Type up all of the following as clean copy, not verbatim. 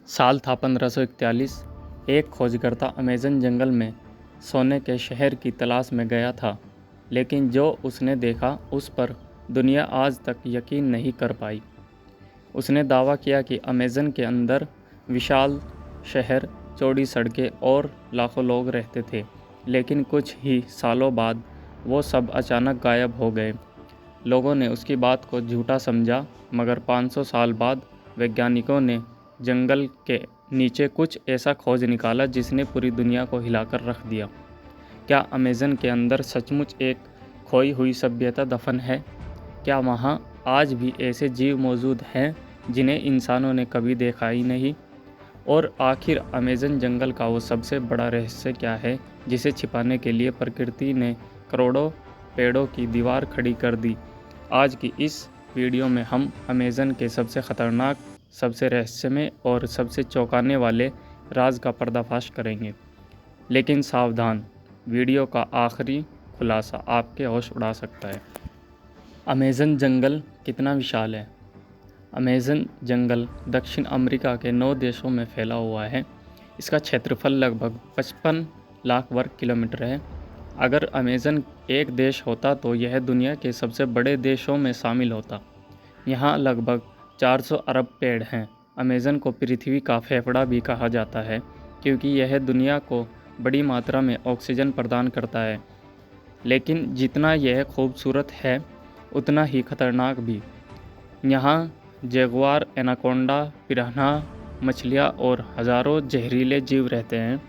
साल था 1541। एक खोजकर्ता अमेज़न जंगल में सोने के शहर की तलाश में गया था, लेकिन जो उसने देखा उस पर दुनिया आज तक यकीन नहीं कर पाई। उसने दावा किया कि अमेज़न के अंदर विशाल शहर, चौड़ी सड़कें और लाखों लोग रहते थे, लेकिन कुछ ही सालों बाद वो सब अचानक गायब हो गए। लोगों ने उसकी बात को झूठा समझा, मगर 500 साल बाद वैज्ञानिकों ने जंगल के नीचे कुछ ऐसा खोज निकाला जिसने पूरी दुनिया को हिलाकर रख दिया। क्या अमेज़न के अंदर सचमुच एक खोई हुई सभ्यता दफन है? क्या वहाँ आज भी ऐसे जीव मौजूद हैं जिन्हें इंसानों ने कभी देखा ही नहीं? और आखिर अमेज़न जंगल का वो सबसे बड़ा रहस्य क्या है जिसे छिपाने के लिए प्रकृति ने करोड़ों पेड़ों की दीवार खड़ी कर दी? आज की इस वीडियो में हम अमेज़न के सबसे ख़तरनाक, सबसे रहस्यमय और सबसे चौंकाने वाले राज का पर्दाफाश करेंगे। लेकिन सावधान, वीडियो का आखिरी खुलासा आपके होश उड़ा सकता है। अमेज़न जंगल कितना विशाल है? अमेज़न जंगल दक्षिण अमेरिका के 9 देशों में फैला हुआ है। इसका क्षेत्रफल लगभग 55 लाख वर्ग किलोमीटर है। अगर अमेज़न एक देश होता तो यह दुनिया के सबसे बड़े देशों में शामिल होता। यहाँ लगभग 400 अरब पेड़ हैं। अमेज़न को पृथ्वी का फेफड़ा भी कहा जाता है, क्योंकि यह दुनिया को बड़ी मात्रा में ऑक्सीजन प्रदान करता है। लेकिन जितना यह खूबसूरत है, उतना ही खतरनाक भी। यहाँ जगुआर, एनाकोंडा, पिरान्हा मछलियाँ और हज़ारों जहरीले जीव रहते हैं।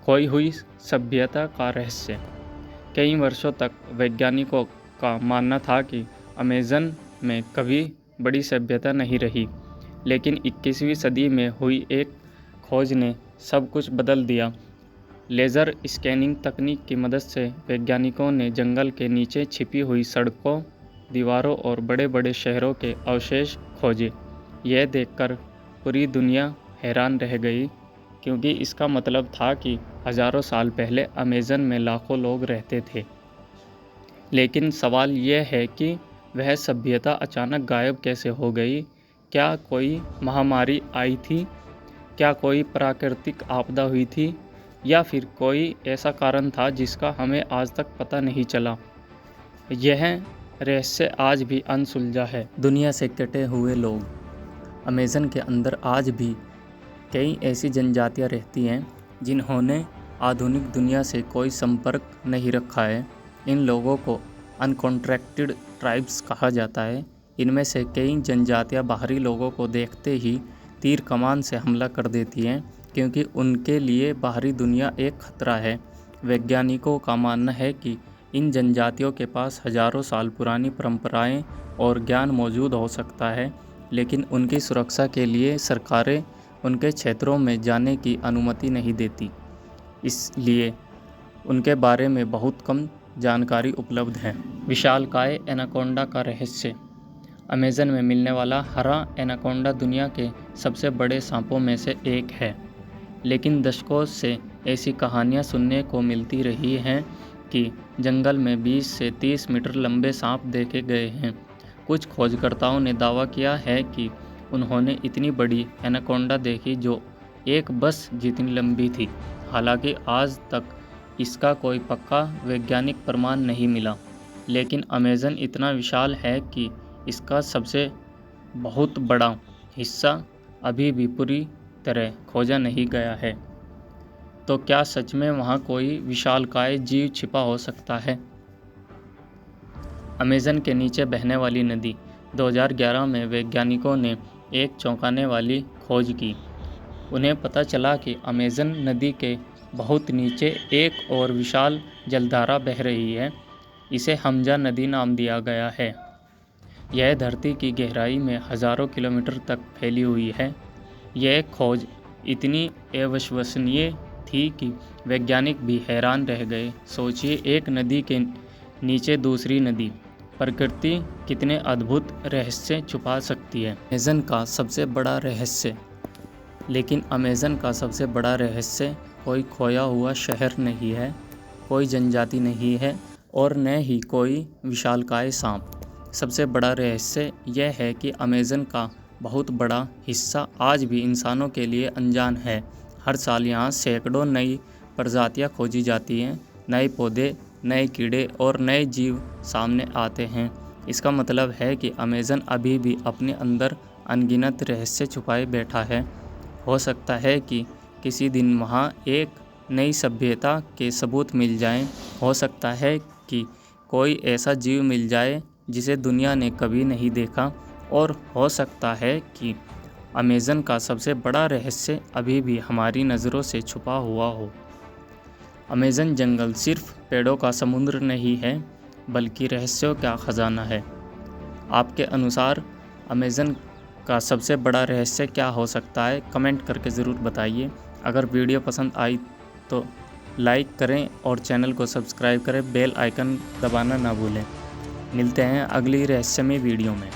खोई हुई सभ्यता का रहस्य। कई वर्षों तक वैज्ञानिकों का मानना था कि अमेज़न में कभी बड़ी सभ्यता नहीं रही, लेकिन 21वीं सदी में हुई एक खोज ने सब कुछ बदल दिया। लेज़र स्कैनिंग तकनीक की मदद से वैज्ञानिकों ने जंगल के नीचे छिपी हुई सड़कों, दीवारों और बड़े बड़े शहरों के अवशेष खोजे। यह देखकर पूरी दुनिया हैरान रह गई, क्योंकि इसका मतलब था कि हज़ारों साल पहले अमेज़न में लाखों लोग रहते थे। लेकिन सवाल यह है कि वह सभ्यता अचानक गायब कैसे हो गई? क्या कोई महामारी आई थी? क्या कोई प्राकृतिक आपदा हुई थी? या फिर कोई ऐसा कारण था जिसका हमें आज तक पता नहीं चला? यह रहस्य आज भी अनसुलझा है। दुनिया से कटे हुए लोग। अमेज़न के अंदर आज भी कई ऐसी जनजातियां रहती हैं जिन्होंने आधुनिक दुनिया से कोई संपर्क नहीं रखा है। इन लोगों को अनकॉन्ट्रैक्टेड ट्राइब्स कहा जाता है। इनमें से कई जनजातियां बाहरी लोगों को देखते ही तीर कमान से हमला कर देती हैं, क्योंकि उनके लिए बाहरी दुनिया एक खतरा है। वैज्ञानिकों का मानना है कि इन जनजातियों के पास हज़ारों साल पुरानी परंपराएं और ज्ञान मौजूद हो सकता है, लेकिन उनकी सुरक्षा के लिए सरकारें उनके क्षेत्रों में जाने की अनुमति नहीं देती। इसलिए उनके बारे में बहुत कम जानकारी उपलब्ध है। विशालकाय एनाकोंडा का रहस्य। अमेज़न में मिलने वाला हरा एनाकोंडा दुनिया के सबसे बड़े सांपों में से एक है, लेकिन दशकों से ऐसी कहानियां सुनने को मिलती रही हैं कि जंगल में 20 से 30 मीटर लंबे सांप देखे गए हैं। कुछ खोजकर्ताओं ने दावा किया है कि उन्होंने इतनी बड़ी एनाकोंडा देखी जो एक बस जितनी लंबी थी। हालांकि आज तक इसका कोई पक्का वैज्ञानिक प्रमाण नहीं मिला, लेकिन अमेज़न इतना विशाल है कि इसका सबसे बहुत बड़ा हिस्सा अभी भी पूरी तरह खोजा नहीं गया है। तो क्या सच में वहाँ कोई विशालकाय जीव छिपा हो सकता है? अमेज़न के नीचे बहने वाली नदी। 2011 में वैज्ञानिकों ने एक चौंकाने वाली खोज की। उन्हें पता चला कि अमेज़न नदी के बहुत नीचे एक और विशाल जलधारा बह रही है। इसे हमजा नदी नाम दिया गया है। यह धरती की गहराई में हज़ारों किलोमीटर तक फैली हुई है। यह खोज इतनी अविश्वसनीय थी कि वैज्ञानिक भी हैरान रह गए। सोचिए, एक नदी के नीचे दूसरी नदी। प्रकृति कितने अद्भुत रहस्य छुपा सकती है। अमेज़न का सबसे बड़ा रहस्य। लेकिन अमेज़न का सबसे बड़ा रहस्य कोई खोया हुआ शहर नहीं है, कोई जनजाति नहीं है और न ही कोई विशालकाय सांप। सबसे बड़ा रहस्य यह है कि अमेज़न का बहुत बड़ा हिस्सा आज भी इंसानों के लिए अनजान है। हर साल यहाँ सैकड़ों नई प्रजातियाँ खोजी जाती हैं, नए पौधे, नए कीड़े और नए जीव सामने आते हैं। इसका मतलब है कि अमेज़न अभी भी अपने अंदर अनगिनत रहस्य छुपाए बैठा है। हो सकता है कि किसी दिन वहाँ एक नई सभ्यता के सबूत मिल जाएं। हो सकता है कि कोई ऐसा जीव मिल जाए जिसे दुनिया ने कभी नहीं देखा, और हो सकता है कि अमेज़न का सबसे बड़ा रहस्य अभी भी हमारी नज़रों से छुपा हुआ हो। अमेज़न जंगल सिर्फ पेड़ों का समुद्र नहीं है, बल्कि रहस्यों का ख़जाना है। आपके अनुसार अमेज़न का सबसे बड़ा रहस्य क्या हो सकता है? कमेंट करके ज़रूर बताइए। अगर वीडियो पसंद आई तो लाइक करें और चैनल को सब्सक्राइब करें, बेल आइकन दबाना ना भूलें। मिलते हैं अगली रहस्यमय वीडियो में।